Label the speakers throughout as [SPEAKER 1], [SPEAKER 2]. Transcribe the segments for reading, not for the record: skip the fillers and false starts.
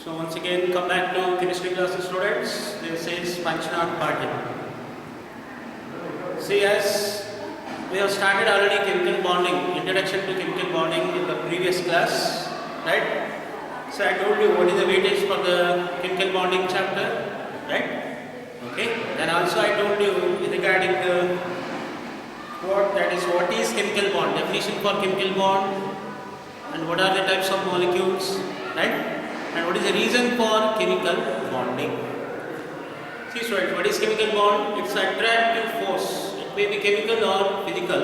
[SPEAKER 1] So once again, come back to chemistry class, students. This is Panchnath Patil. See, as we have started already chemical bonding, introduction to chemical bonding in the previous class, right? So I told you what is the weightage for the chemical bonding chapter, right? Okay. Then also I told you regarding the what is chemical bond, definition for chemical bond, and what are the types of molecules, right? And what is the reason for chemical bonding? See, students, what is chemical bond? It's an attractive force. It may be chemical or physical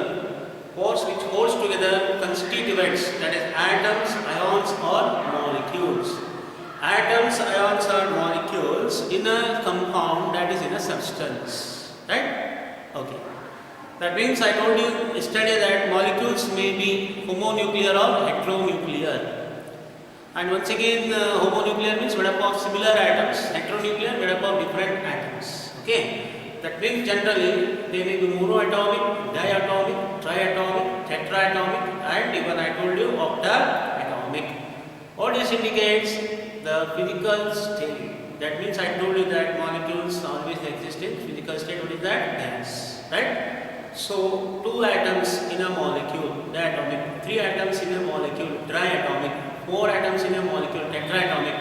[SPEAKER 1] force which holds together constituents, that is atoms, ions or molecules. Atoms, ions or molecules in a compound, that is in a substance, right? Okay. That means I told you yesterday that molecules may be homonuclear or heteronuclear. And once again, homonuclear means made up of similar atoms, heteronuclear made up of different atoms. Okay. That means generally they may be monoatomic, diatomic, triatomic, tetraatomic, and even I told you octaatomic. What this indicates? The physical state. That means I told you that molecules always exist in physical state. What is that? Gas, right? So, 2 atoms in a molecule, diatomic, 3 atoms in a molecule, triatomic, 4 atoms in a molecule, tetraatomic,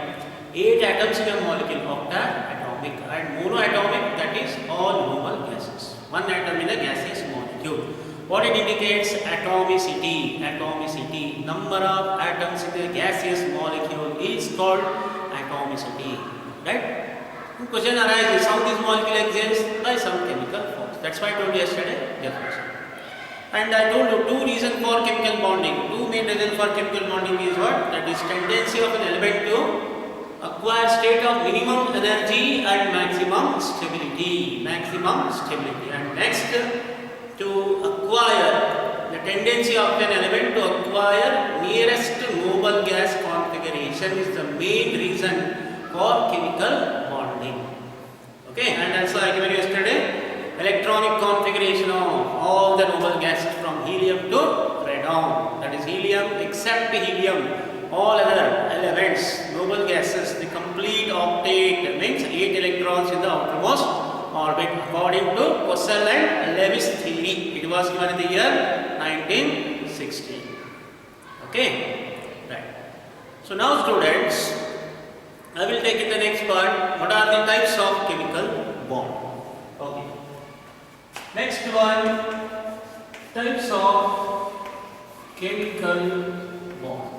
[SPEAKER 1] 8 atoms in a molecule, octaatomic, and monoatomic, that is all noble gases. 1 atom in a gaseous molecule. What it indicates? Atomicity. Atomicity. Number of atoms in a gaseous molecule is called atomicity. Right? The question arises, how this molecule exists? By some chemical force. That's why I told you yesterday, definition. And I told you 2 reasons for chemical bonding. 2 main reasons for chemical bonding is what? That is tendency of an element to acquire state of minimum energy and maximum stability. Maximum stability. And next, to acquire, the tendency of an element to acquire nearest noble gas configuration is the main reason for chemical bonding. Okay, and also I given you yesterday electronic configuration of all the noble gases from helium to radon. That is helium except helium. All other elements, noble gases, the complete octet, that means 8 electrons in the outermost orbit according to Cossel and Lewis theory. It was given in the year 1960. Okay, right. So now students, I will take in the next part, what are the types of chemical bond. Okay. Next one, types of chemical bond.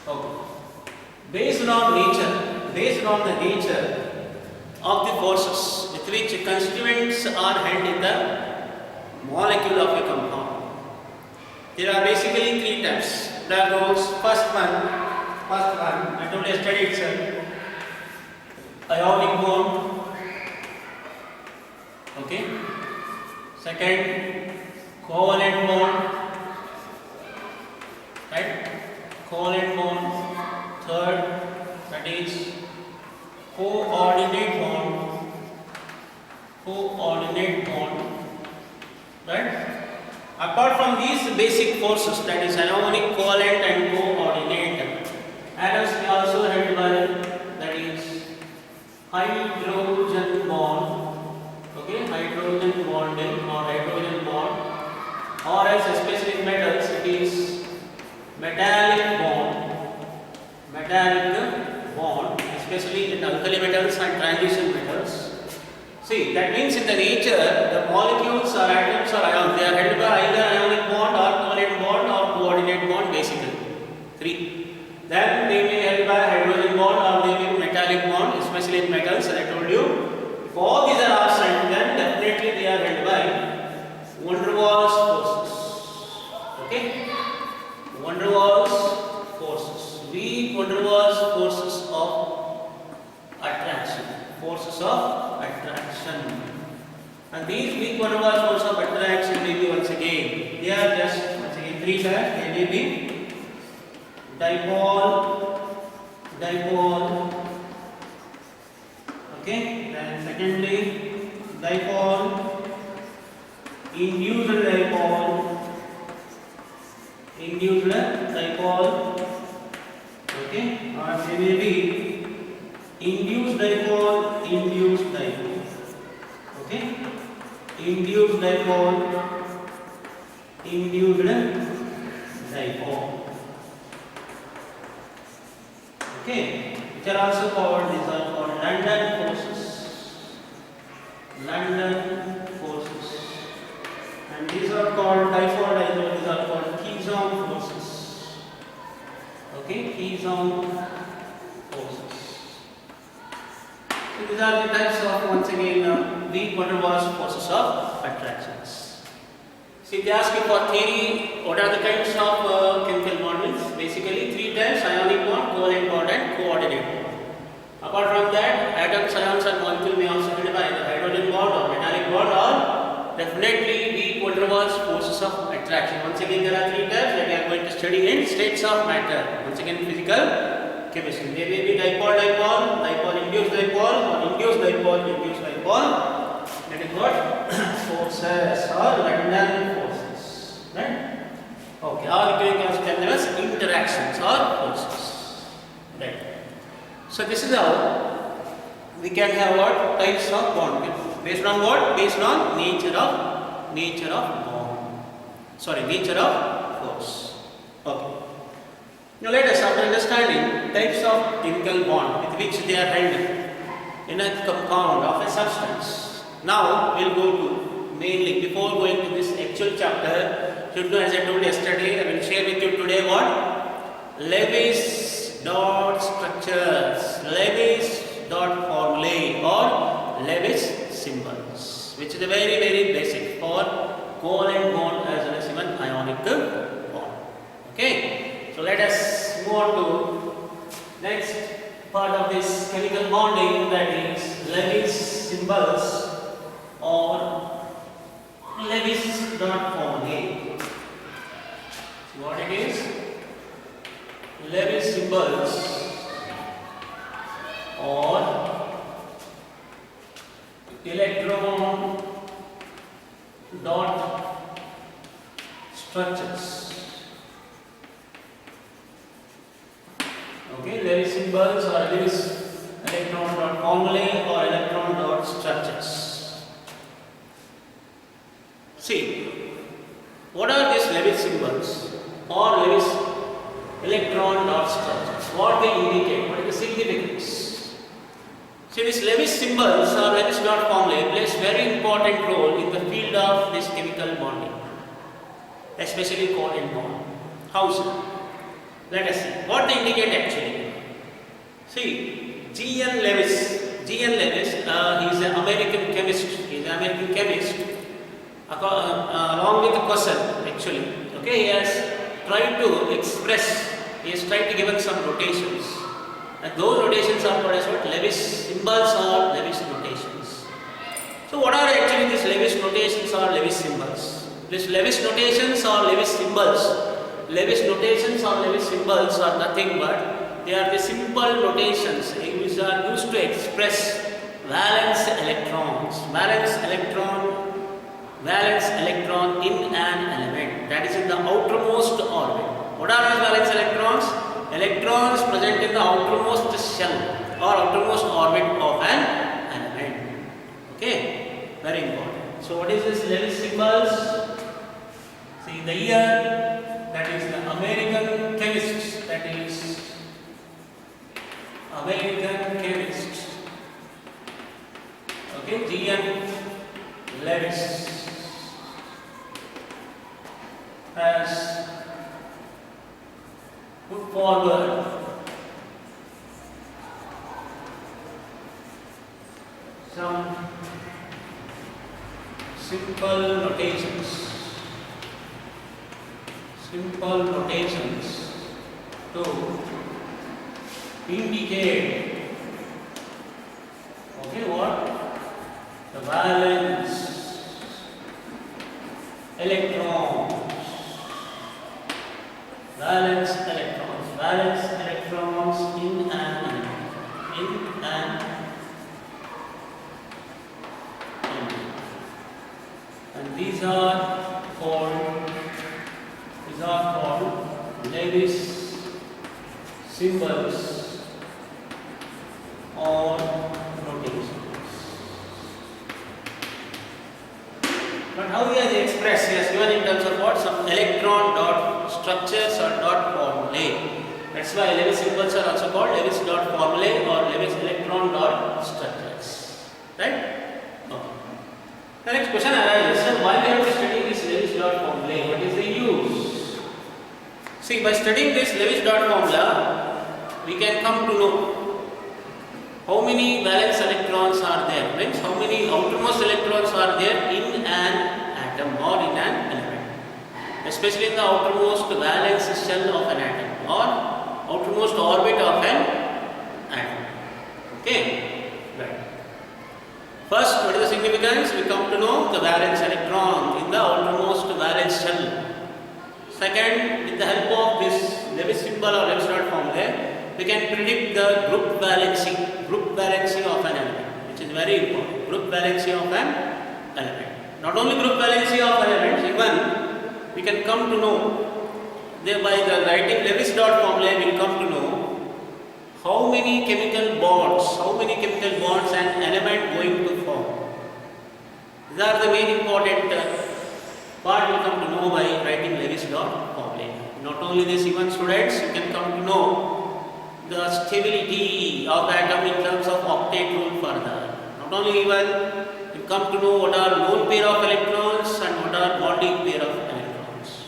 [SPEAKER 1] Okay. Based on the nature of the forces with which constituents are held in the molecule of a compound. There are basically 3 types. There goes first one, I told you yesterday itself, ionic bond. Okay. Second, covalent bond. Right? Covalent bond. Third, that is coordinate bond. Coordinate bond. Right? Apart from these basic forces, that is ionic, covalent, and coordinate, atoms may also held by, that is hydrogen bond. Okay, hydrogen bonding or hydrogen bond, or else especially in metals it is metallic bond. Metallic bond, especially in alkali metals and transition metals. See, that means in the nature, the molecules or atoms or ions, they are held by either ionic bond or covalent bond or coordinate bond basically. 3. Then they may be held by hydrogen bond or they may be metallic bond, especially in metals, as I told you. If all these are absent, then definitely they are held by van der Waals forces. Okay? Van der Waals forces. Weak van der Waals forces of attraction. Forces of attraction. And these weak van der Waals forces of attraction may be once again, they are just once again 3 types. They may be dipole. Okay. Then secondly, dipole, induced dipole, induced dipole. Okay, which are also called, these are called London forces. London forces. And these are called dipole dipole, these are called Keystone forces. Okay, Keystone forces. So these are the types of, once again, weak van der Waals forces of attractions. So if they ask you for theory, what are the kinds of chemical bonds? Basically three types: ionic bond, covalent bond and coordinate bond. Apart from that, atoms, ions and molecule may also be by the hydrogen bond or metallic bond or definitely weak van der Waals forces of attraction. Once again, there are three types that we are going to study in states of matter. Once again, physical chemistry. There may be dipole dipole, dipole induced dipole or induced dipole, induced dipole. That is what forces or London forces, right? Okay, or you can also tell them as interactions or forces, right? So this is how we can have what types of bond based on what? Based on nature of bond. Sorry, nature of force. Okay. Now let us, after understanding types of chemical bond with which they are held in a compound of a substance. Now we will go to mainly, before going to this actual chapter, should know, as I told yesterday, I will share with you today what? Lewis dot structures, Lewis dot formulae or Lewis symbols, which is a very basic for covalent bond as well as even ionic bond. Okay, so let us move on to next part of this chemical bonding, that is Lewis symbols or Lewis dot formulae. So what it is? Lewis symbols or electron dot structures. Okay, Lewis symbols or Lewis electron dot formulae or electron dot structures. See, what are these Lewis symbols or Lewis electron dot structures? What they indicate? What is the significance? See, these Lewis symbols or Lewis dot formulae plays very important role in the field of this chemical bonding, especially covalent bond. How so? Let us see what they indicate actually. See, G.N. Lewis, he is an American chemist. He is an American chemist. Along with the Cussell, actually, okay, he has tried to express, he has tried to give us some notations, and those notations are called as what? Lewis symbols or Lewis notations. So what are actually these Lewis notations or Lewis symbols? These Lewis notations or Lewis symbols, Lewis notations or Lewis symbols are nothing but they are the simple notations which are used to express valence electrons, valence electron in an element, that is in the outermost orbit. What are these valence electrons? Electrons present in the outermost shell or outermost orbit of an element. Okay, very important. So what is this Lewis symbols? See the year, that is the American chemist, that is American chemist. Okay, G.N. Lewis has put forward some simple notations to indicate, okay, what? The valence electrons, valence electrons in an element, and these are called Lewis symbols or notations. But how he has expressed? He has given in terms of what? Some electron dot structures or dot formulae. That's why Lewis symbols are also called Lewis dot formulae or Lewis electron dot structures. Right? Okay. The next question arises, sir, why we have to study this Lewis dot formulae? What is the use? See, by studying this Lewis dot formula, we can come to know how many valence electrons are there, means how many outermost electrons are there in an atom or in an element, especially in the outermost valence shell of an atom or outermost orbit of an atom. Okay, right. First, what is the significance? We come to know the valence electron in the outermost valence shell. Second, with the help of this Lewis symbol or Lewis dot formula, we can predict the group valency of an element, which is very important. Group valency of an element. Not only group valency of an element, even we can come to know, thereby the writing Lewis dot formula, we will come to know how many chemical bonds an element going to form. These are the main important part we will come to know by writing Lewis dot formula. Not only this, even students, you can come to know the stability of the atom in terms of octet rule further. Not only even you come to know what are lone pair of electrons and what are bonding pair of electrons.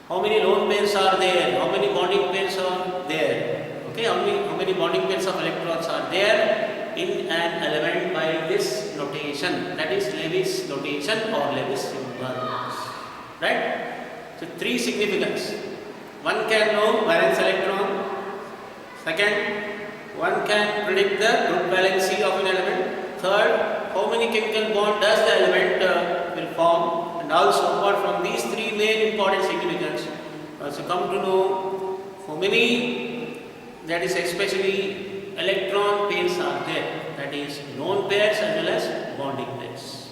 [SPEAKER 1] How many lone pairs are there? How many bonding pairs are there? Okay, how many bonding pairs of electrons are there in an element by this notation, that is Lewis notation or Lewis symbols. Right? So three significance. One can know valence electron. Second, one can predict the group valency of an element. Third, how many chemical bond does the element will form. And also, apart from these three main important significance, also come to know how many, that is especially electron pairs are there. That is lone pairs as well as bonding pairs.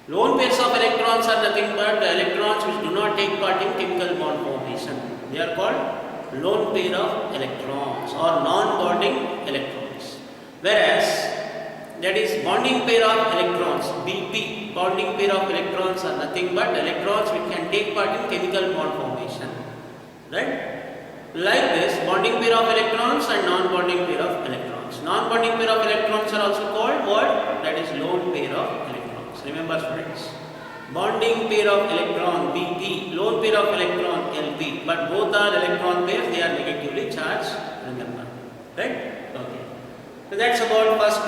[SPEAKER 1] Lone pairs of electrons are nothing but the electrons which do not take part in chemical bond formation. They are called lone pair of electrons or non-bonding electrons. Whereas that is bonding pair of electrons, BP, bonding pair of electrons are nothing but electrons which can take part in chemical bond formation. Right? Like this, bonding pair of electrons and non-bonding pair of electrons. Non-bonding pair of electrons are also called what? That is lone pair of electrons. Remember students. Bonding pair of electron BP, lone pair of electron LP, but both are electron pairs, they are negatively charged, remember. Right? Okay. So that's about first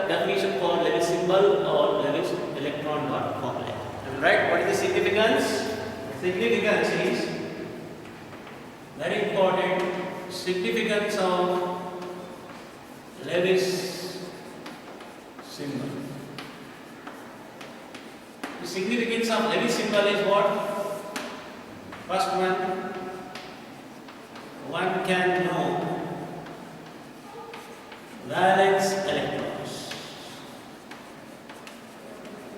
[SPEAKER 1] definition for Lewis symbol or Lewis electron dot formula. Right? What is the significance? Significance is very important. Significance of Lewis symbol. The significance of Lewis symbol is what? First one can know valence electrons.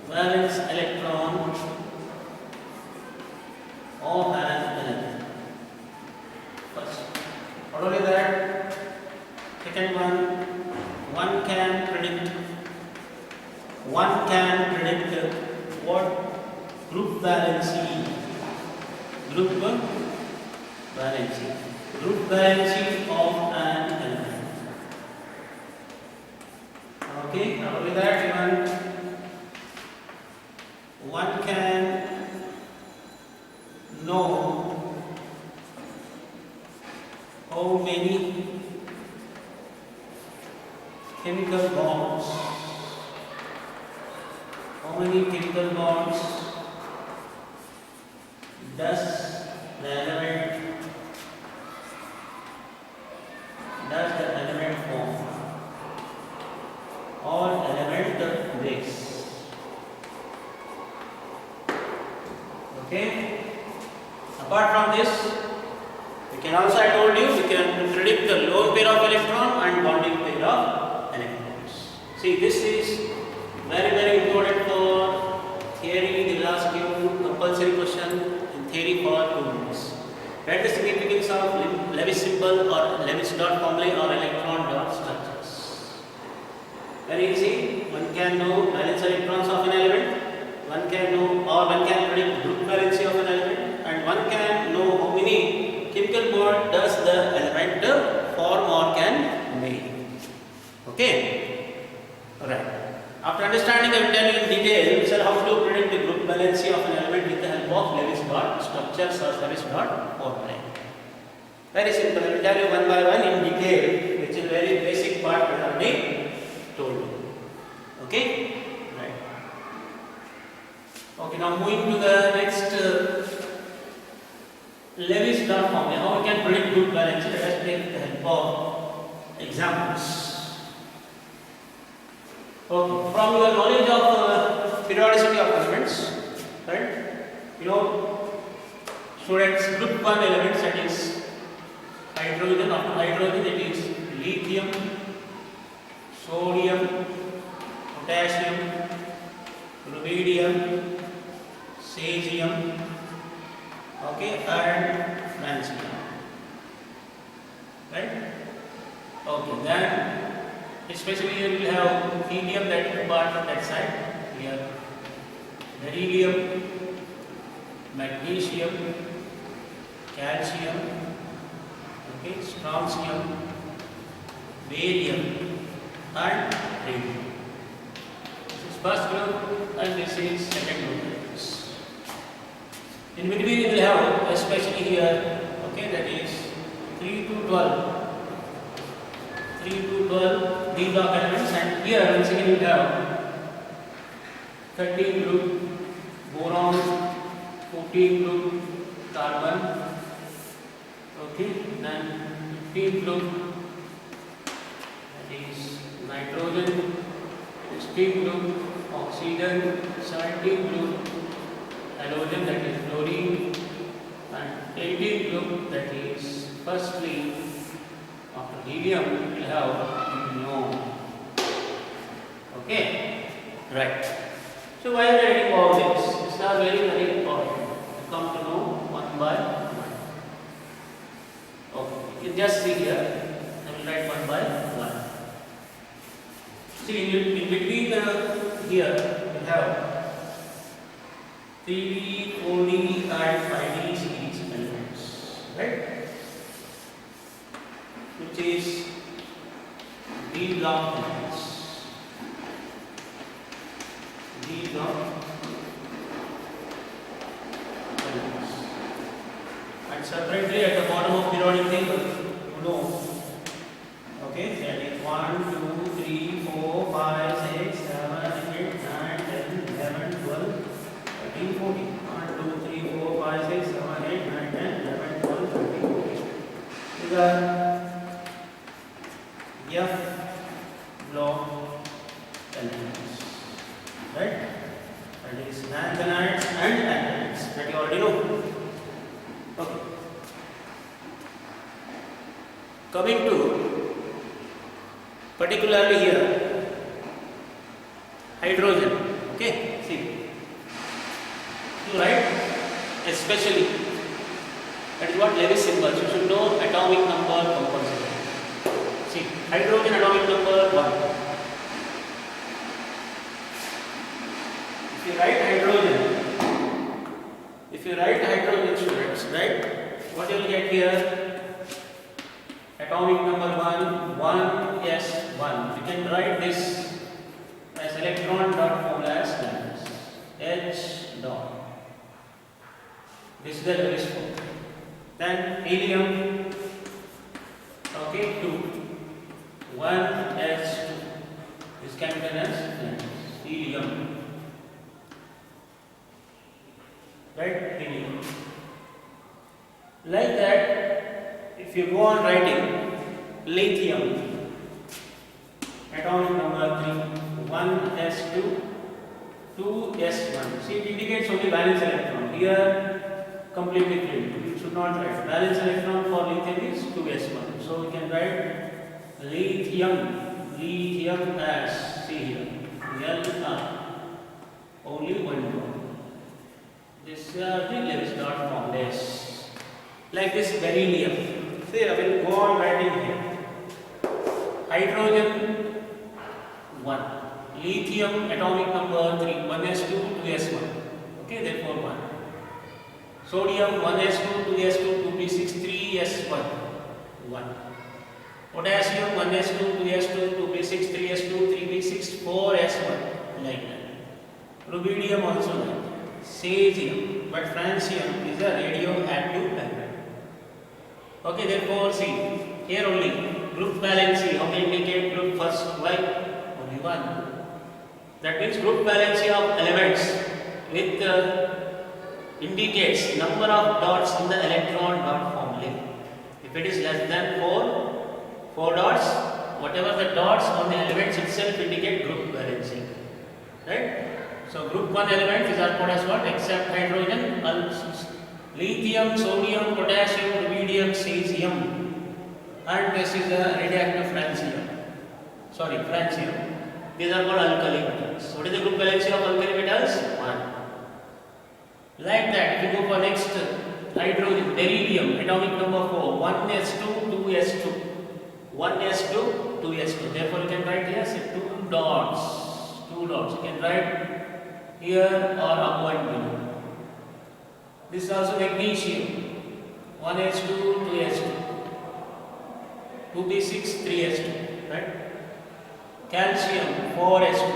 [SPEAKER 1] Valence electron of an element. First. Not only that, second one can predict what? Group valency. Group valency of an element. Okay, not only that, even one can know how many chemical bonds. How many chemical bonds does the element form or element breaks? Okay. Apart from this, we can also, I told you, we can predict the lone pair of electron and bonding pair of electrons. See, this is very important for theory. They will ask you compulsory question in theory for 2 minutes. Write the significance of Lewis symbol or Lewis dot formula or electron dot structures. Very easy. One can know valence electrons of an element. One can know or one can predict group valency of an element, and one can structures or service dot formulae. Very simple. I will tell you one by one in detail, which is very basic part that I already told you. Okay? Right. Okay, now moving to the next Lewis dot formula. How we can predict good balance? Let us take the help of examples. Okay, from your knowledge of periodicity of elements, right? You know, students, group 1 elements, that is hydrogen. After hydrogen, it is lithium, sodium, potassium, rubidium, cesium, okay, and francium, right? Okay, then especially here we will have helium, that part of that side. Here beryllium, magnesium, calcium, okay, strontium, barium, and radium. This is first group and this is second group. In between we will have, especially here, okay, that is 3 to 12. 3 to 12 these are elements, and here once again we have 13 group boron, 14 group carbon, okay, then 15 group that is nitrogen, 16 group oxygen, 17 group halogen, that is fluorine, and 18 group, that is firstly after helium we will have neon. Okay, right. So why are we writing all this? These are very, very important to come to know one by one. Okay, you can just see here. I will write one by one. See, in between here we have 3D, 4D, and 5D series elements, right? Which is D block elements. D block elements. And separately at the bottom of periodic table, you know, okay, that is 1, 2, 3, 4, 5, 6, 7, 8, 9, 10, 11, 12, 13, 14. 1, 2, 3, 4, 5, 6, 7, 8, 9, 10, 11, 12, 13, 14. These are F block elements, right? That is lanthanides and actinides, that you already know. Okay. Coming to particularly here hydrogen. Okay, see. Right? Especially that is what Lewis symbols. You should know atomic number composition. See, hydrogen atomic number 1. If you write hydrogen students, right? What you will get here? Atomic number 1, 1s1. You can write this as electron dot formula as H dot. This is the Lewis form. Then helium, okay, 2. 1s2. This can be done as helium. Right? Helium. Like that, if you go on writing lithium, atomic number 3, 1s2, 2s1. See, it indicates only valence electron. Here, completely filled. You should not write. Valence electron for lithium is 2s1. So, we can write lithium as, see here, Lr, only one drop. This the Lewis dot formulas. Like this beryllium. See, I will go on writing here. Hydrogen 1. Lithium atomic number 3. 1s2, 2s1. Okay, therefore 1. Sodium 1s2, 2s2, 2p6, 3s1. 1. Potassium 1s2, 2s2, 2p6, 3s2, 3p6, 4s1. Like that. Rubidium also like that. Cesium but francium is a radioactive element. Okay, therefore see, here only group valency, how many indicate group first? Why? Only one. That means group valency of elements with indicates number of dots in the electron dot formula. If it is less than 4 dots, whatever the dots on the elements itself indicate group valency. Right? So group 1 element is called as what? Except hydrogen, lithium, sodium, potassium, rubidium, cesium, and this is the radioactive francium. Francium. These are called alkali metals. What is the group valency of alkali metals? 1. Like that, if you go for next hydrogen, beryllium, atomic number 4, 1s2, 2s2, 1s2, 2s2. Therefore, you can write here, say 2 dots. You can write here or up and below. This is also magnesium, 1s2, 2s2, 2p6, 3s2, right? Calcium, 4s2,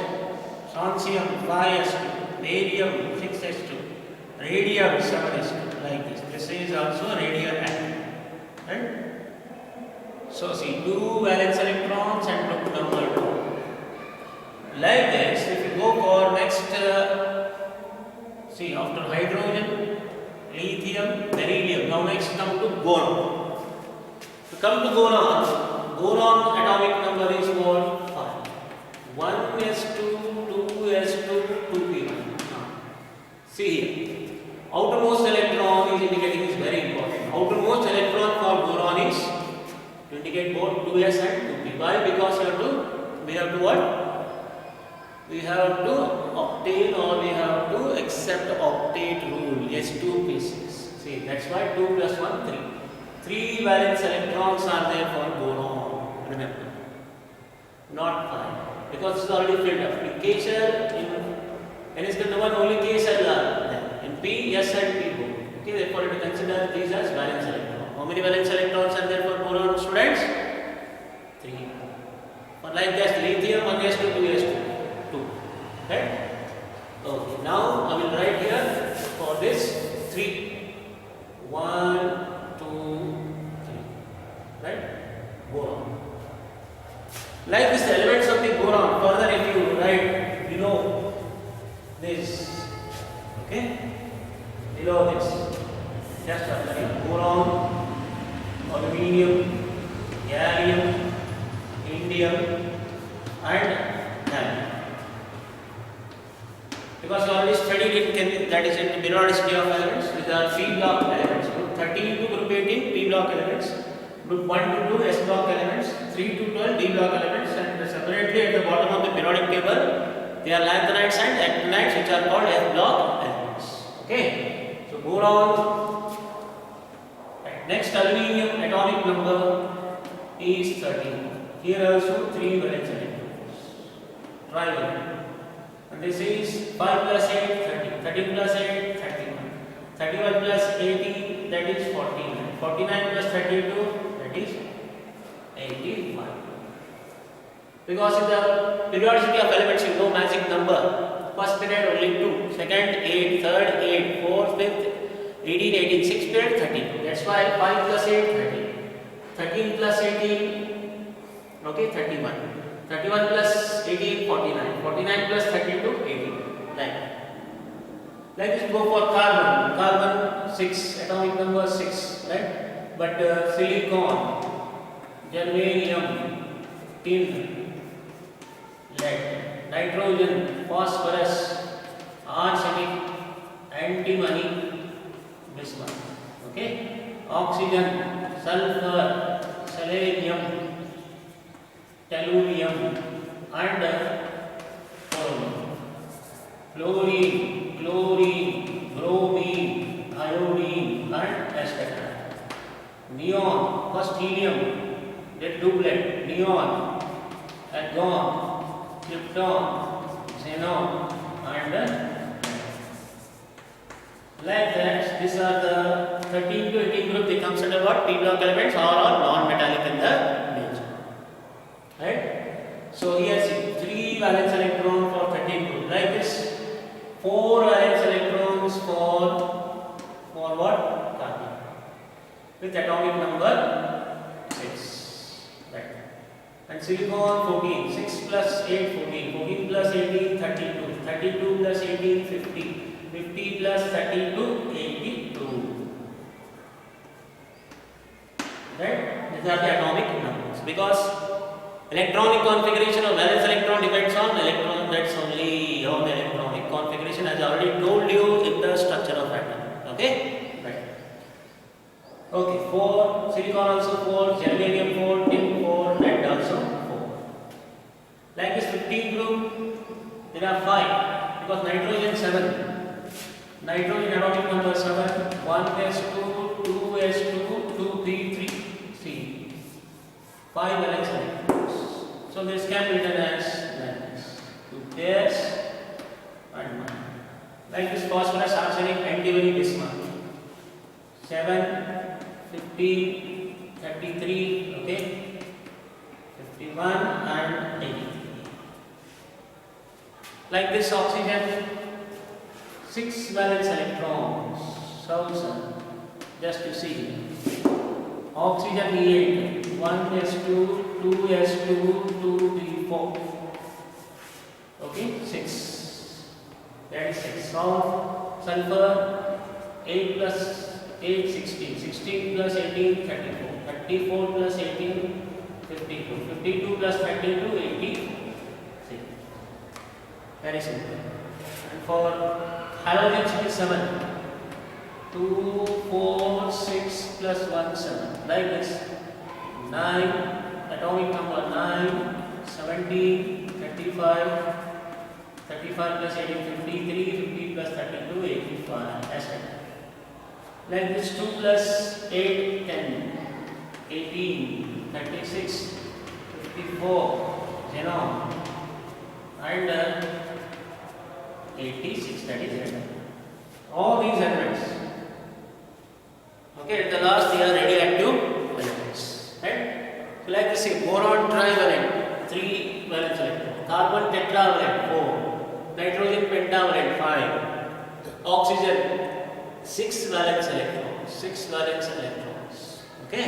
[SPEAKER 1] strontium, 5s2, barium, 6s2, radium, 7s2, like this. This is also radioactive, right? So see, 2 valence electrons and group number 2. Like this, if you go for next, see, after hydrogen, lithium, beryllium, now next come to boron. To come to boron atomic number is what? 5. 1s2, 2s2, 2p1. See here, outermost electron is indicating is very important. Outermost electron for boron is to indicate both 2s and 2p. Why? Because we have to what? We have to obtain or we have to accept octet rule, S2p6. See, that's why 2 plus 1, 3. 3 valence electrons are there for boron, remember. Not 5. Because it's already filled up. In K shell, in N-1 only K shell are there. In P, S and P both. Okay, therefore you consider these as valence electrons. How many valence electrons are there for boron, students? 3. For like that, lithium 1s2, 2s2. Right? Okay, now I will write here for this 3. 1, 2, 3. Right? Boron. Like this, the elements of the boron, further if you write below this, okay? Below this, just apply boron, aluminium, gallium, indium, and gallium. Because you already studied it, that is in the periodicity of elements. These are P block elements. Group 13 to group 18 P block elements. Group 1 to 2 S block elements. 3 to 12 D block elements. And separately at the bottom of the periodic table, they are lanthanides and actinides, which are called F block elements. Okay. So boron. Right. Next, aluminium atomic number is 13. Here also 3 valence electrons. Trivalent. And this is 5 plus 8, 30. 13 plus 8, 31. 31 plus 18, that is 49. 49 plus 32, that is 81. Because in the periodicity of elements, you know magic number. First period only 2, second 8, third 8, fourth, fifth 18, 18, sixth period 32. That's why 5 plus 8, 30. 13 plus 18, okay, 31. 31 plus 18, 49. 49 plus 32, 18. Like this, go for carbon. Carbon 6, atomic number 6, right? But silicon, germanium, tin, lead, nitrogen, phosphorus, arsenic, antimony, bismuth. Okay? Oxygen, sulfur, selenium, tellurium, and fluorine, chlorine, bromine, iodine, and etc. Neon, first helium, then doublet, neon, argon, krypton, xenon, and like that. These are the 13 to 18 group. They consider what? P block elements or are non-metallic in the nature. Right? So here see 3 valence electrons for 13 group. Like this, 4 valence electrons for with atomic number 6. Right. And silicon 14. 6 plus 8, 14. 14 plus 18, 32. 32 plus 18, 50. 50 plus 32, 82. Right? These are the atomic numbers. Because electronic configuration of valence electron depends on electron. That's only on electronic configuration, as I already told you in the structure of atom. Okay? Right. Okay, 4, silicon also 4, germanium 4, tin 4, lead also 4. Like this 15 group, there are 5 because nitrogen 7. Nitrogen atomic number 7, 1s2, 2s2, 2, 3, 3. See, 5 valence electrons. So this can be written as valence. 2 pairs and 1. Like this phosphorus, arsenic, antimony, bismuth. 7, 15, 33, okay, 51 and 83. Like this oxygen, 6 valence electrons. So, just to see. Oxygen E8, 1s2, 2s2, 2, 3, 4. Okay, 6. That is 6. Sulfur, 8 plus 8, 16. 16 plus 18, 34. 34 plus 18, 52. 52 plus 32, 86. Very simple. And for halogens it is 7. 2, 4, 6 plus 1, 7. Like this. 9, atomic number 9, 17, 35, 35 plus 18, 53, 50 plus 32, 85. As like this 2 plus 8, 10, 18, 36, 54, xenon, and 86, that is it. All these elements. Okay, at the last they are radioactive elements. Right? So like this, say boron trivalent, 3 valence electrons, carbon tetravalent, 4, nitrogen pentavalent, 5, oxygen, 6 valence electrons, 6 valence electrons. Okay?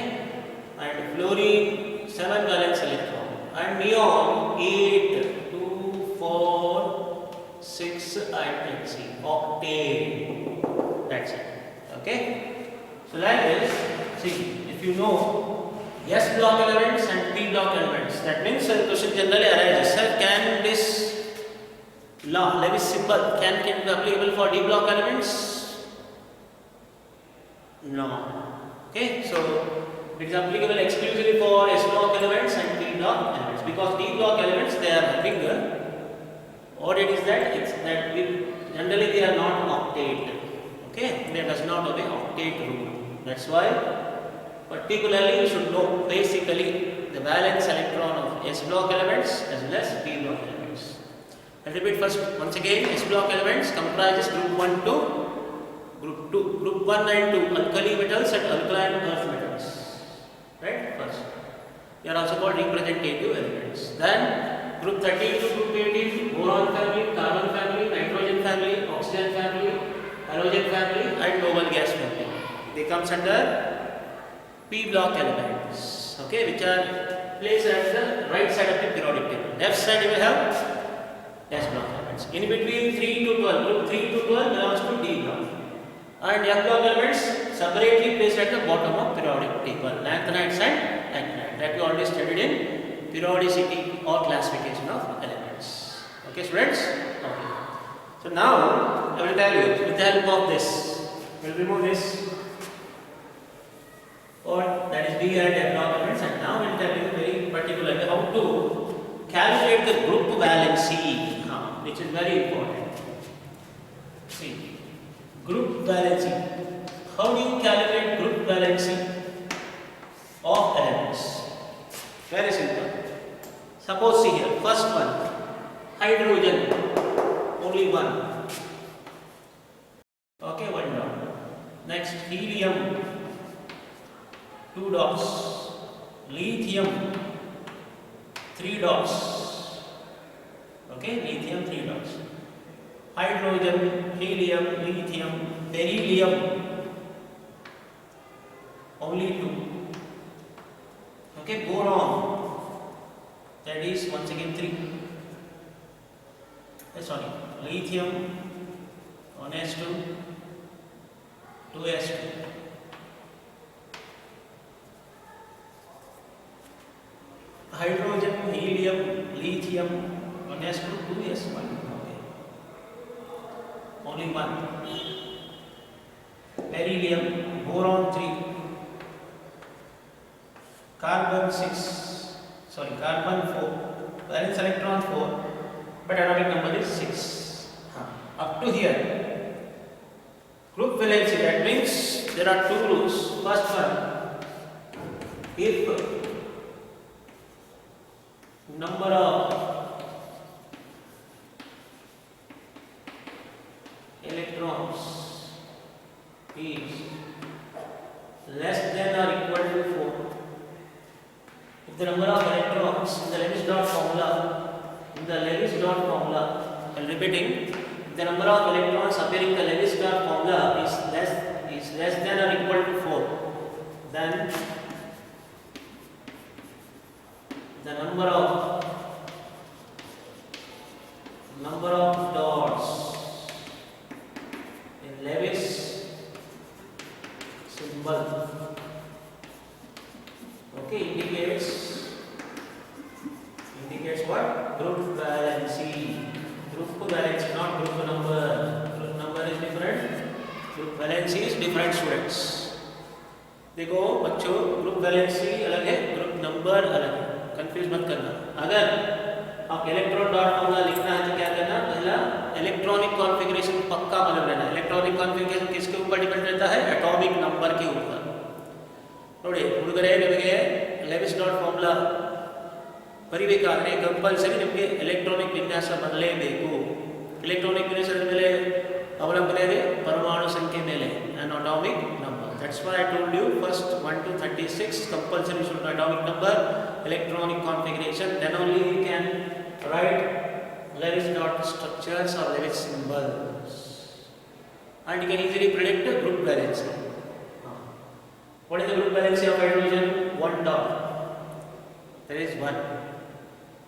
[SPEAKER 1] And fluorine, 7 valence electrons. And neon, 8, 2, 4, 6, and let's see, octane. That's it. Okay? So like this, see, if you know S block elements and P block elements, that means the question generally arises, sir, can this law, Lewis symbol, can be applicable for D block elements? No. Okay, so it is applicable exclusively for S block elements and P block elements, because D block elements, they are having what it is that, it's that generally they are not octate. Okay, they does not obey octate rule. That's why particularly you should know basically the valence electron of S block elements as well as P block elements. I'll repeat first once again. S block elements comprises group 1 to group 2. Group 1 and 2, alkali metals and alkaline earth metals. Right? First. They are also called representative elements. Then group 13 to group 18, boron family, carbon family, nitrogen family, oxygen family, halogen family, and noble gas family. They comes under P block elements, okay, which are placed at the right side of the periodic table. Left side you will have S block elements. In between 3 to 12, group 3 to 12 belongs to D block. And F block elements separately placed at the bottom of periodic table. Lanthanides and actinides, that we already studied in periodicity or classification of elements. Okay, students? Okay. So now I will tell you with the help of this, we will remove this. Or that is D and F block elements, and now we will tell you very particularly how to calculate the group valency, which is very important. See, group valency. How do you calculate group valency of elements? Very simple. Suppose see here, first one, hydrogen, only one. Okay, one dot. Next, helium, 2 dots. Lithium, 3 dots. Okay, lithium, 3 dots. Hydrogen, helium, lithium, beryllium, only 2. Okay, boron, that is once again 3. Sorry, lithium 1s2, 2s2. Hydrogen, helium, lithium 1s2, 2s1. Okay, only 1. Beryllium, boron 3, carbon 4, valence electron 4, but atomic number is 6. Up to here, group valency, that means there are 2 rules. First one, if number of electrons is less than or equal to 4, if the number of electrons in the Lewis dot formula, I'm repeating, if the number of electrons appearing in the Lewis dot formula is less than or equal to 4, then the number of dots in Lewis symbol, okay, indicates what? Group valency. Group valency, not group number. Group number is different, group valency is different, students. देखो बच्चों, group valency अलग है, group number अलग है, confuse मत करना. अगर आप इलेक्ट्रॉन डॉट फॉर्मूला लिखना है तो क्या करना, पहला इलेक्ट्रॉनिक कॉन्फ़िगरेशन पक्का मालूम रहना. इलेक्ट्रॉनिक कॉन्फ़िगरेशन किसके ऊपर डिपेंड रहता है? एटॉमिक नंबर के ऊपर. ನೋಡಿ ಹುಡುಗರೇ, ನಿಮಗೆ ಲೆವಿಸ್ ಡಾಟ್ ಫಾರ್ಮುಲಾ ಬರಿಬೇಕಾದ್ರೆ ಕಂಪಲ್ಸರಿ ನಿಮಗೆ ಎಲೆಕ್ಟ್ರಾನಿಕ್ ವಿನ್ಯಾಸ ಬರಲೇಬೇಕು. ಎಲೆಕ್ಟ್ರಾನಿಕ್ ವಿನ್ಯಾಸದ ಮೇಲೆ ಅವಲಂಬನೆ ಇದೆ ಪರಮಾಣು ಸಂಖ್ಯೆ ಮೇಲೆ, an atomic number. That's why I told you first 1 to 36 compulsory should be atomic number, electronic configuration, then only you can write Lewis dot structures or Lewis symbols, and you can easily predict the group valency. What is the group valency of hydrogen? 1 dot, that is 1.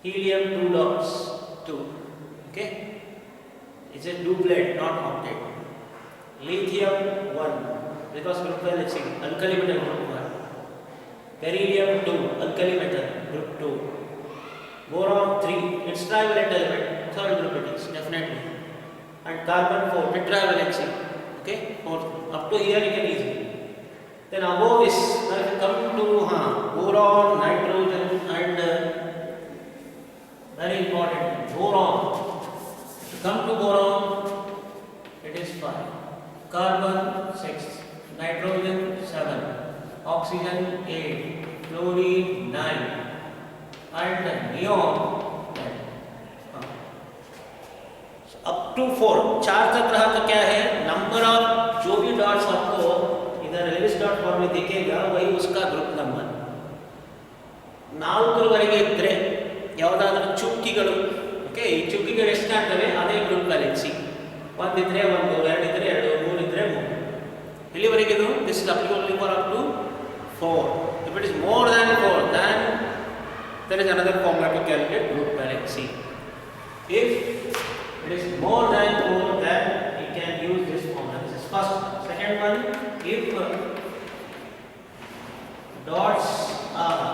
[SPEAKER 1] Helium 2 dots, 2. Okay, it's a duplet, not octet. Lithium 1, because group valency, alkali metal group 1. Beryllium 2, alkali metal group 2. Boron 3, it's trivalent element, third group it is definitely. And carbon 4, tetravalency. Okay, 4. Up to here you can easily. Then above this, now if you come to boron, nitrogen, and very important, boron. Come to boron, it is 5. Carbon 6, nitrogen 7, oxygen 8, fluorine 9, and neon 10. Up to 4, 4 तक रहा तो क्या है, number of जो भी dots आपको इधर Levi's dot form में दिखेगा वही उसका ग्रुप नंबर. 4 ಇದ್ದರೆ ಯಾವುದಾದರೂ ಚುಕ್ಕಿಗಳು, ಓಕೆ, ಈ ಚುಕ್ಕಿಗಳು ಎಷ್ಟಾಗ್ತವೆ ಅದೇ ಗ್ರೂಪ್ ವ್ಯಾಲೆನ್ಸಿ. 1 ಇದ್ದರೆ 1, 2 ಇದ್ದರೆ 2, 3 ಇದ್ದರೆ 3. ಇಲ್ಲಿವರೆಗೆ ಇದು this is applicable only for up to 4. If it is more than 4, then there is another formula to calculate group valency. If it is more than 4, then you can use this formula. This is first. Second one, if dots are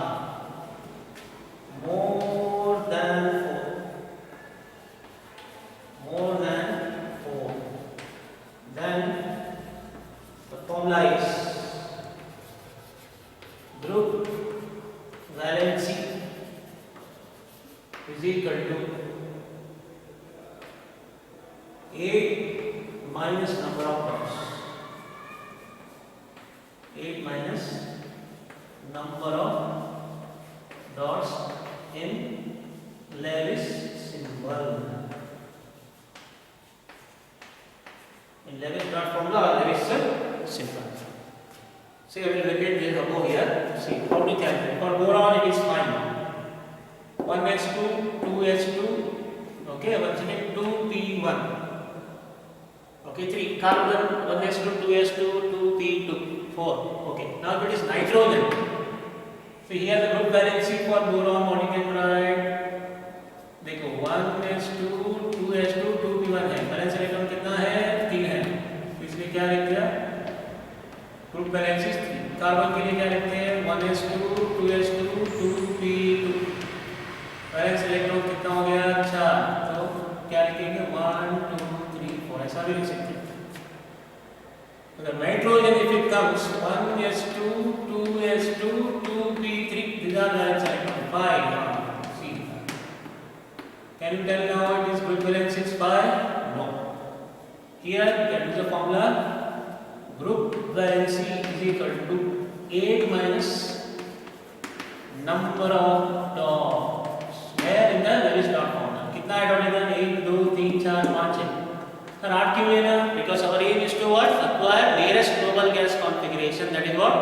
[SPEAKER 1] more than 4, then the formula is group valency is equal to 8 minus number of dots. 8 minus number of dots in Lewis symbol. In Lewis dot formula or Lewis symbol. See, I will repeat this above here. See, how to calculate. For boron it is fine. 1s2, 2s2, okay, once again 2p1. Okay, 3. Carbon 1s2, 2s2, 2p2. 4. Okay, now if it is nitrogen, so here the group valency for boron, what you can write, देखो 1s2 2s2 2p1 है, valence electron कितना है 3 है, तो इसलिए क्या लिख दिया ग्रुप वैलेंसी 3. कार्बन के लिए क्या लिखते हैं 1s2 2s2 2p2, valence electron कितना हो गया 4, तो क्या लिखेंगे 1 2 3 4, ऐसा भी लिख सकते हैं. The nitrogen, if it comes 1s2 2s2 2p3, these are valence electron 5. See, can you tell now it is group valence is 5? No. Here that is the formula, group valency is equal to 8 minus number of dots where in the Lewis dot formula. कितना hydrogen 1 2 3 4 5 6. Sir 8 क्यों लेना? Because our aim is to what? Acquire nearest noble gas configuration, that is what?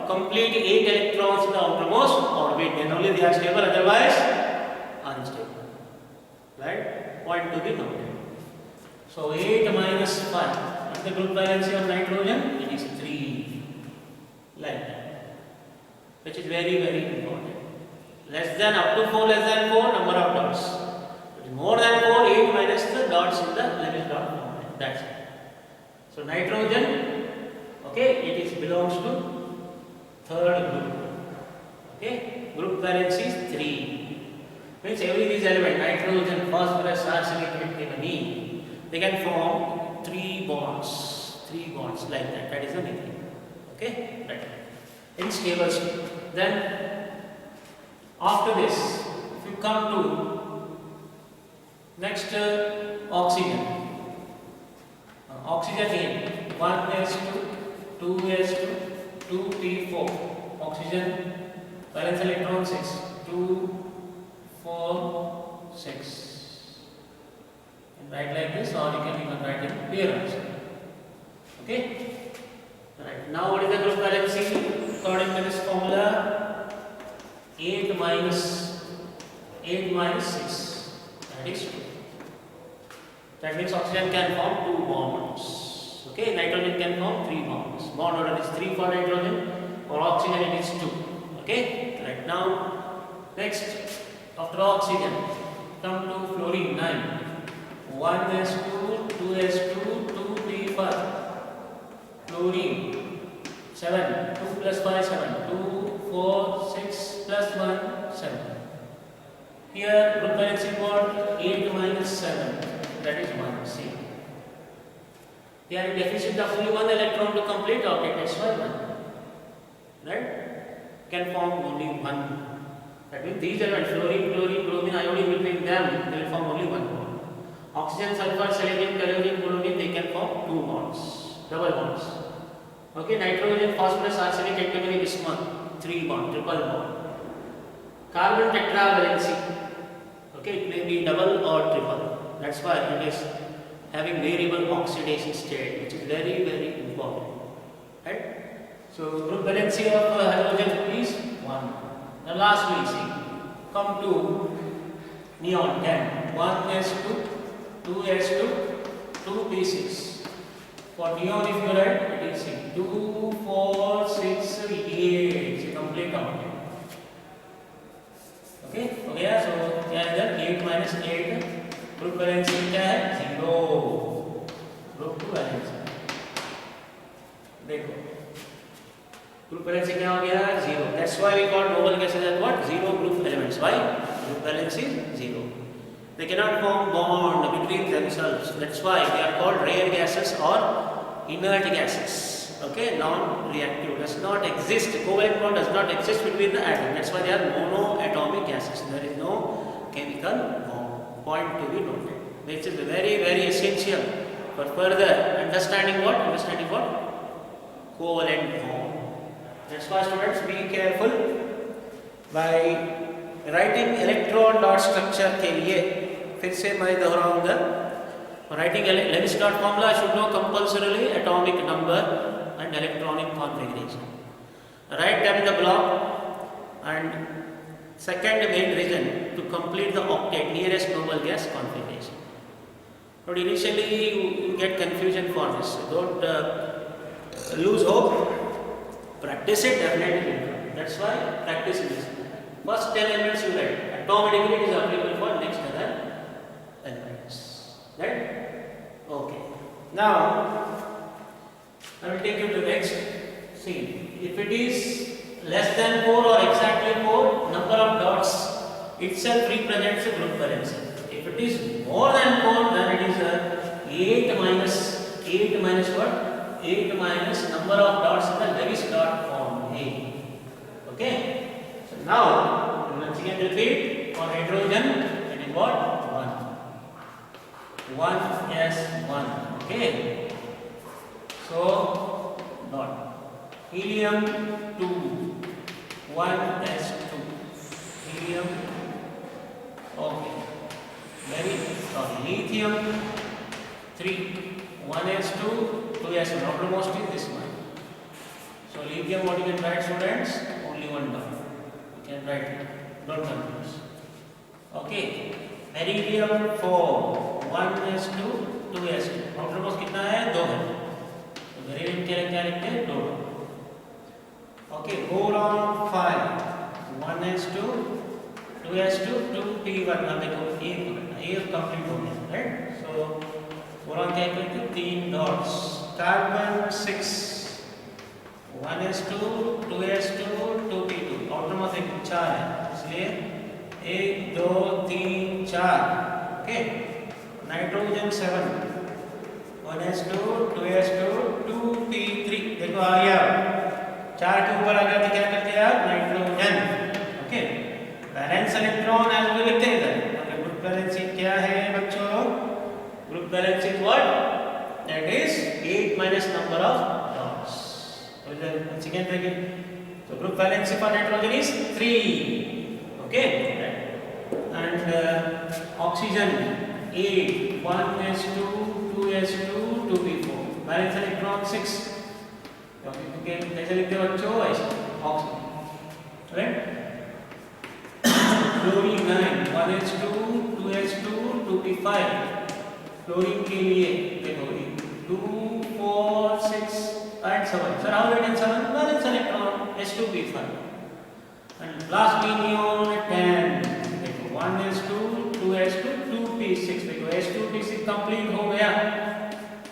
[SPEAKER 1] Complete 8 electrons in the outermost orbit, then only they are stable, otherwise unstable. Right? Point to be noted. So 8 minus 5. What's the group valency of nitrogen? It is 3. Like that. Which is very, very important. Less than up to 4, less than 4, number of dots. More than 4, 8 minus the dots in the Lewis dot formula. That's it. So nitrogen, okay, it is belongs to third group. Okay, group valency is 3. Means every these element, nitrogen, phosphorus, arsenic, antimony, they can form 3 bonds like that. That is the meaning. Okay, right. In stable state. Then after this, if you come to next oxygen. Oxygen again 1s2 2s2 2p4. Oxygen valence electron 6 2 4 6. And write like this, or you can even write it here also. Okay. Right. Now what is the group valency according to this formula? 8 minus 6. That is 2. That means oxygen can form 2 bonds. Okay, nitrogen can form 3 bonds. Bond order is 3 for nitrogen, for oxygen it is 2. Okay, right. Now next, after oxygen, come to fluorine 9. 1s2 2s2 2p5. Fluorine 7. 2 plus 5 7. 2 4 6 plus 1 7. Here group valency bond 8 minus 7. That is 1. See, they are deficient of only 1 electron to complete octet. That's why 1. Right? Can form only 1. That means these elements, fluorine, chlorine, bromine, iodine, between them, they will form only 1 bond. Oxygen, sulfur, selenium, tellurium, polonium, they can form 2 bonds, double bonds. Okay, nitrogen, phosphorus, arsenic, antimony, bismuth, 3 bond, triple bond. Carbon tetravalency. Okay, it may be double or triple. That's why it is having variable oxidation state, which is very, very important. Right? So group valency of hydrogen is 1. Now lastly, see, come to neon 10. 1s2, 2s2, 2p6. For neon, if you write, it is 2, 4, 6, 8. See, complete count. Okay, so क्या है इधर 8 minus 8. Group valency क्या है 0. Group to valency देखो, group valency क्या हो गया 0. That's why we got noble gases as what? 0 group elements. Why? Group valency is 0. They cannot form bond between themselves. That's why they are called rare gases or inert gases. Okay, non-reactive, does not exist. Covalent bond does not exist between the atom. That's why they are monoatomic gases. There is no chemical bond. Point to be noted, which is very, very essential for further understanding what? Covalent bond. That's why students, be careful by writing electron dot structure के लिए. फिर से मैं दोहराऊंगा. Writing Lewis dot formula should know compulsorily atomic number and electronic configuration. Write them the block, and second main reason to complete the octet nearest noble gas configuration. But initially you get confusion for this. Don't lose hope. Practice it, definitely will come. That's why practice is first 10 elements you write. Automatically it is applicable for next other elements. Right? Okay. Now I will take you to next. See, if it is less than 4 or exactly 4, number of dots itself represents a group valency. If it is more than 4, then it is a 8 minus what? 8 minus number of dots in the Lewis dot form. Okay. So now once again repeat, for hydrogen it is what? 1 S1. Okay. So dot. Helium 2, 1 S2. Helium. Okay. Lithium 3, 1 S2, 2 S1. Outermost is this one. So lithium, what you can write, students? Only one dot. You can write it. Don't confuse. Okay. Beryllium 4, 1 S2, 2 S2. Outermost कितना है? 2 है. तो beryllium क्या लिखते हैं? 2. Okay. Boron 5, 1 S2, 2 S2, 2 P1. अब देखो A complete हो गया, राइट? सो बोरॉन क्या कहते हैं? 3 dots. Carbon 6, 1 S2, 2 S2, 2 P2. Outermost 4 है, इसलिए 1 2 3 4. Okay. Nitrogen 7, 1 S2, 2 S2, 2 P3. देखो आ गया, 4 के ऊपर आ गया तो क्या करते हैं आप? Nitrogen. Okay. Valence electron as वे लिखते हैं इधर. ग्रुप वैलेंसी क्या है बच्चों? Group valency is what? That is 8 minus number of dots. तो इधर सेकंड देखिए, तो group valency for nitrogen is 3. Okay. And oxygen 8, 1 S2, 2 S2, 2 P4. Valence electron 6. Okay. कैसे लिखते हैं बच्चों? ऐसे oxygen, right? Chlorine 9, 1 S2, 2 S2, 2 P5. Chlorine के लिए देखो 2 4 6 and 7. Sir, how written 7? Valence electron S2P5. And last neon 10. देखो 1 S2, 2 S2, 2 P6. देखो S2 P6 कंप्लीट हो गया.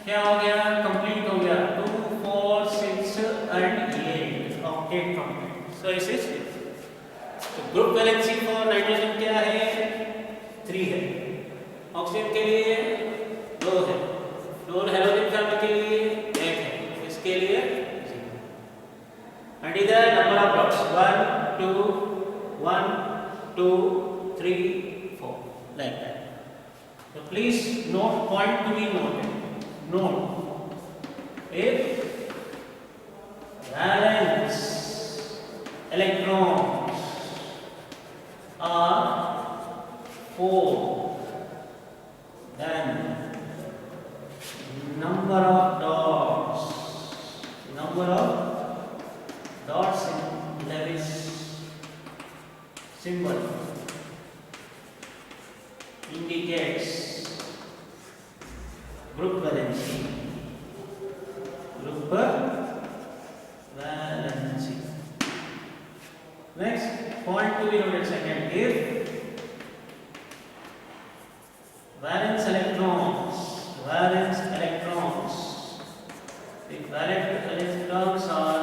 [SPEAKER 1] क्या हो गया? कंप्लीट हो गया. 2 4 6 and 8. Octet complete. So this is तो ग्रुप वैलेंसी फॉर नाइट्रोजन क्या है? 3 है. ऑक्सीजन के लिए 2 है. फ्लोर हेलोजन फैमिली के लिए 1 है. इसके लिए 0. एंड इधर number of dots 1 2 1 2 3 4 like that. So please note, point to be noted. Note if valence electrons are 4, then number of dots in Lewis symbol indicates group valency. Group valency. Next point to be noted second, if valence electrons, if valence electrons are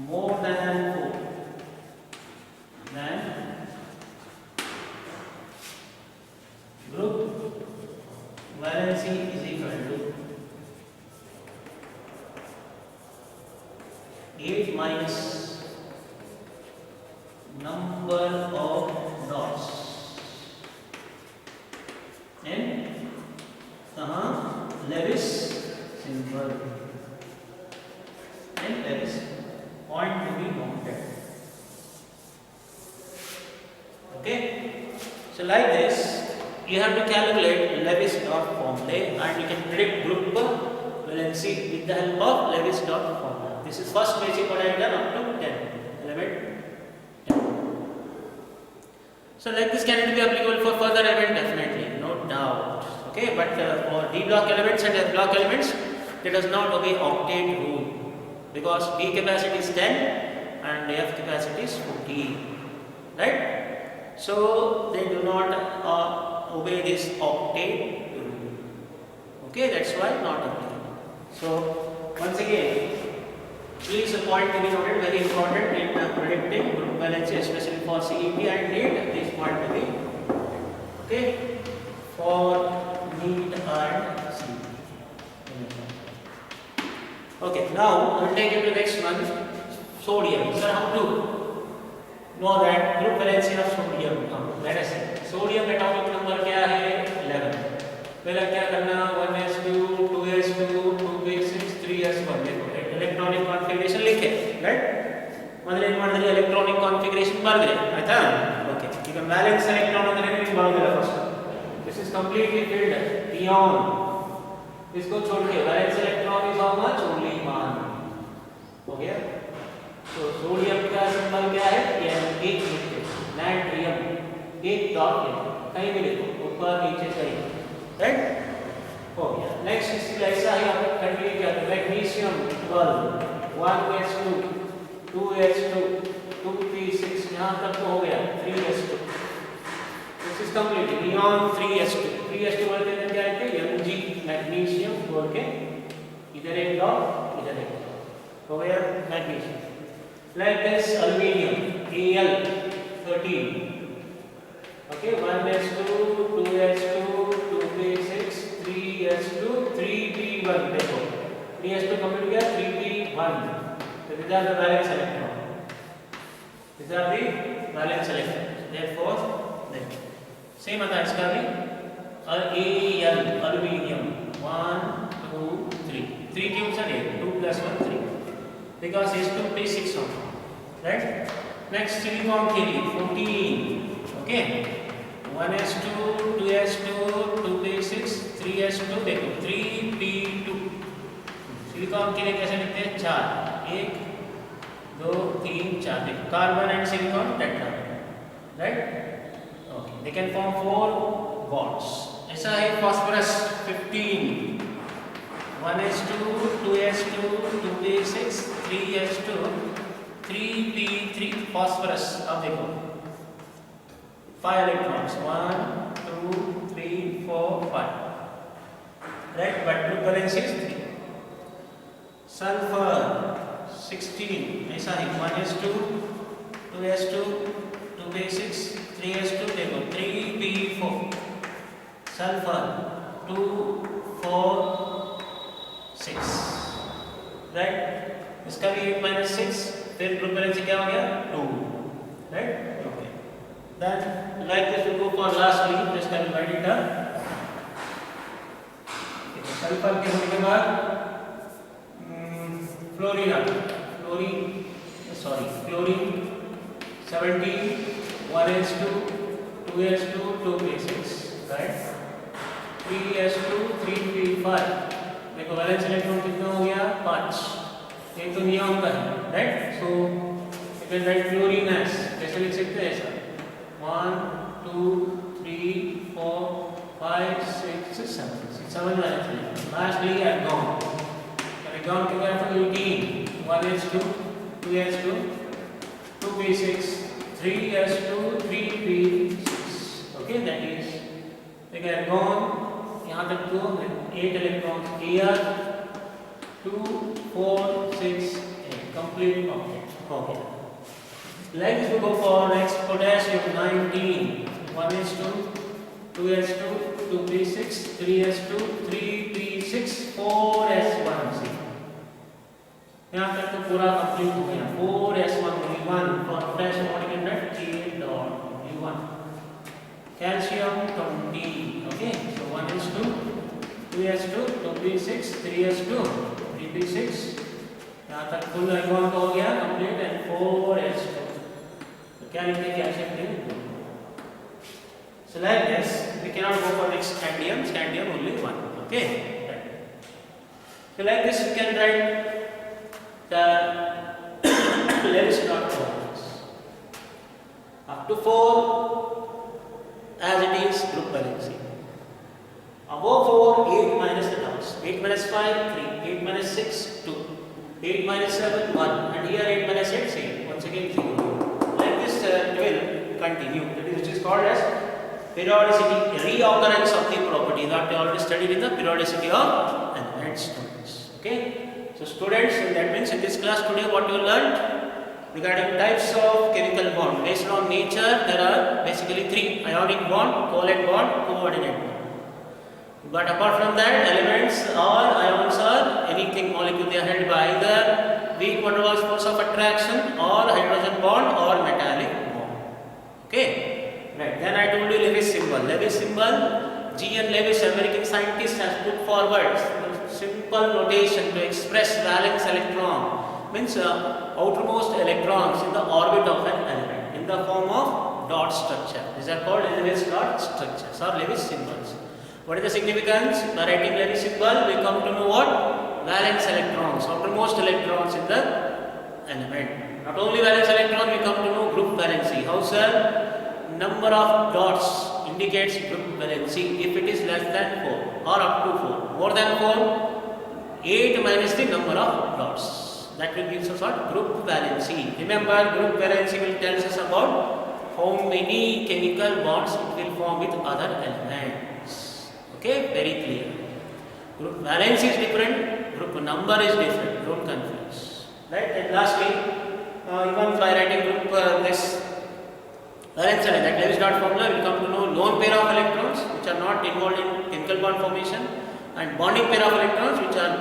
[SPEAKER 1] more than 4, then group valency is equal to 8 minus number of dots in Lewis symbol. And Lewis point to be noted. Okay, so like this you have to calculate Lewis dot formula and you can predict group valency with the help of Lewis dot formula. This is first basic what I have done up to 10 element. So like this, can it be applicable for further element? Definitely, no doubt. Okay, but for D block elements and F block elements, it does not obey octet rule. because D capacity is 10 and F capacity is 14, right? So they do not obey this octet rule. Okay, that's why not applicable. So once again, please a point to be noted, very important in predicting group valency, especially for CET and NEET. This point to be okay for NEET and CET. Okay, now we'll take it to the next one, sodium. Sir, how to know that group valency of sodium? Let us see. Sodium atomic number क्या है? 11. पहला क्या करना? 1s2, 2s2, 2p6, 3s1. देखो electronic configuration लिखे, right? ಮೊದಲೇ electronic configuration ಬರೆದ್ರೆ ಆಯ್ತಾ? Okay. ಈಗ valence electron ಅಂದ್ರೆ ಏನು ಬರೋದಿಲ್ಲ first. This is completely filled ion. इसको छोड़ के valence electron is how much? Only 1. हो गया? तो सोडियम का सिंबल क्या है? N. एक लिखते हैं. नाइट्रियम एक डॉट लिखो, कहीं भी लिखो, ऊपर नीचे कहीं, राइट? हो गया. नेक्स्ट इससे ऐसा ही आप कंटिन्यू करते हैं. मैग्नीशियम 12, 1s2, 2h2, 2p6, यहाँ तक तो हो गया. 3s2. This is complete. Neon 3s2. 3s2 बोलते हैं क्या है? Mg मैग्नीशियम बोल के इधर एक डॉट, इधर एक डॉट. हो गया magnesium. Like this aluminium Al13. Okay, 1s2, 2s2, 2p6, 3s2, 3p1. देखो 3s2 कंप्लीट गया, 3p1. So these are the valence electrons. These are the valence electrons. Therefore, same आता है इसका भी. Al aluminium 1, 2, 3. 3 cubes are here. 2 plus 1 3. Because H2P6 on. Right? Next silicon theory 14. Okay. 1s2, 2s2, 2p6, 3s2. देखो 3p2. Silicon के लिए कैसे लिखते हैं? 4. 1, 2, 3, 4. देखो carbon and silicon tetra. Right? Okay. They can form 4 bonds. ऐसा है phosphorus 15. 1s2, 2s2, 2p6, 3s2, 3p3 phosphorus. अब देखो 5 electrons. 1, 2, 3, 4, 5. Right? But group valence is 3. Sulfur 16. ऐसा है 1s2, 2s2, 2p6, 3s2. देखो 3p4. Sulfur 2, 4, 6. राइट? इसका भी 8 - 6. फिर ग्रुप वैलेंसी क्या हो गया? 2. Right? Okay. Then like this we go for lastly just can write it down. Sulphur के होने के बाद fluorine 17, 1s2, 2s2, 2p6, right? 3s2, 3p5. देखो वैलेंस इलेक्ट्रॉन कितना हो गया? 5. ये तो नियॉन का है, right? So you can write fluorine as कैसे लिख सकते हैं? ऐसा 1, 2, 3, 4, 5, 6, 7 valence electron. Lastly argon. Argon के बाद 18. 1s2, 2s2, 2p6, 3s2, 3p6. Okay, that is देखिए argon यहाँ तक तो 8 electrons. Ar 2, 4, 6, 8. Complete object. Okay. Like this we go for next potassium 19. 1s2, 2s2, 2p6, 3s2, 3p6, 4s1. यहाँ तक तो पूरा कंप्लीट हो गया. 4s1 only 1 for potassium. What you can write? K dot only 1. Calcium 20. Okay, so 1s2, 2s2, 2p6, 3s2, 3p6. यहाँ तक full argon हो गया कंप्लीट एंड 4s2. तो क्या लिखते हैं? कैल्शियम के. So like this we cannot go for next scandium. Scandium only 1. Okay. So like this you can write the Lewis dot formulas. Up to 4 as it is group valency. Above 4, 8 minus the terms. 8 minus 5, 3. 8 minus 6, 2. 8 minus 7, 1. And here 8 minus 8, same. Once again 0. Like this it will continue. That is, which is called as periodicity, reoccurrence of the property that we already studied in the periodicity of elements. Okay. So students, that means in this class today what you learned regarding types of chemical bond. Based on nature, there are basically 3: ionic bond, covalent bond, coordinate bond. But apart from that, elements or ions or anything molecule, they are held by either weak van der Waals force of attraction or hydrogen bond or metallic bond. Okay, right. Then I told you Lewis symbol. Lewis symbol, G. N. Lewis, American scientist, has put forward simple notation to express valence electron, means outermost electrons in the orbit of an element in the form of dot structure. These are called Lewis dot structures or Lewis symbols. What is the significance? By writing Lewis symbol, we come to know what? Valence electrons, outermost electrons in the element. Not only valence electron, we come to know group valency. How, sir? Number of dots indicates group valency if it is less than 4 or up to 4. More than 4, 8 minus the number of dots. That will give us what? Group valency. Remember, group valency will tell us about how many chemical bonds it will form with other elements. Okay, very clear. Group valence is different, group number is different, don't confuse. Right? And lastly, even by writing group this valence element, that Lewis dot formula, will come to know lone pair of electrons which are not involved in chemical bond formation and bonding pair of electrons which are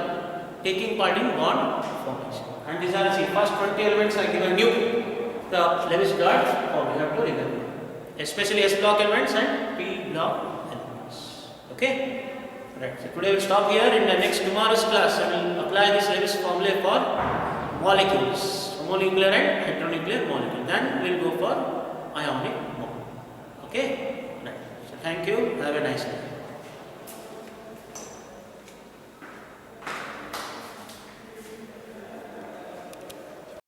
[SPEAKER 1] taking part in bond formation. And these are the first 20 elements I given you the Lewis dot formula, you have to remember, especially S block elements and P block. Okay, right. So today we will stop here. In the next tomorrow's class, I will apply this Lewis formula for molecules, homonuclear and heteronuclear molecule. Then we will go for ionic bond. Okay, right. So thank you. Have a nice day.